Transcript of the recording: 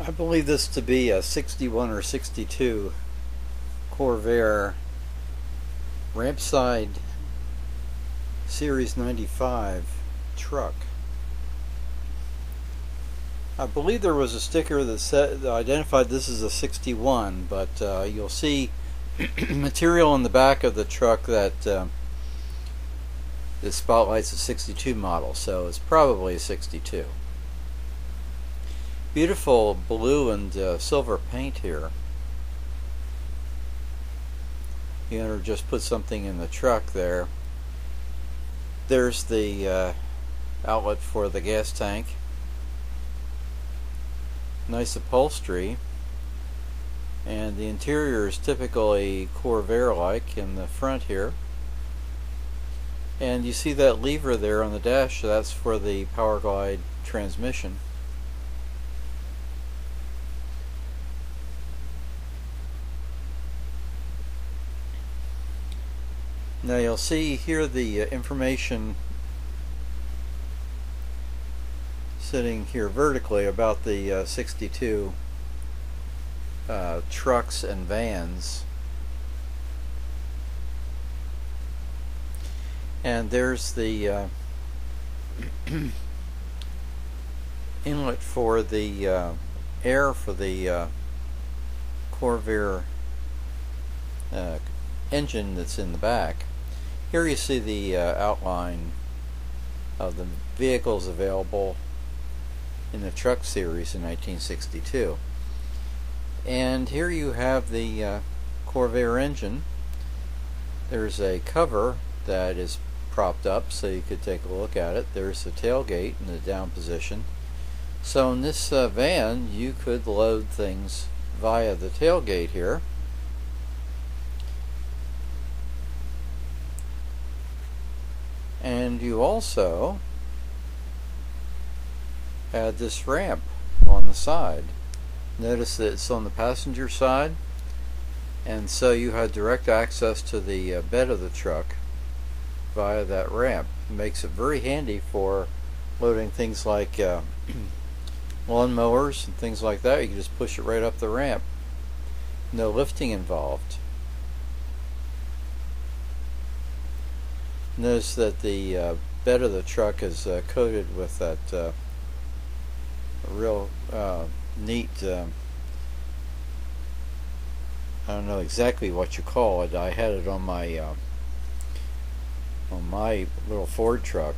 I believe this to be a 61 or 62 Corvair Rampside Series 95 truck. I believe there was a sticker that identified this as a 61, but you'll see material in the back of the truck that spotlights a 62 model, so it's probably a 62. Beautiful blue and silver paint here. The owner just put something in the truck there. There's the outlet for the gas tank. Nice upholstery, and the interior is typically Corvair-like in the front here. And you see that lever there on the dash, so that's for the Power Glide transmission. Now you'll see here the information sitting here vertically about the 62 trucks and vans. And there's the inlet for the air for the Corvair engine that's in the back. Here you see the outline of the vehicles available in the truck series in 1962. And here you have the Corvair engine. There's a cover that is propped up so you could take a look at it. There's the tailgate in the down position. So in this van you could load things via the tailgate here. And you also had this ramp on the side. Notice that it's on the passenger side, and so you had direct access to the bed of the truck via that ramp. It makes it very handy for loading things like lawn mowers and things like that. You can just push it right up the ramp. No lifting involved. Notice that the bed of the truck is coated with that real neat, I don't know exactly what you call it. I had it on my little Ford truck.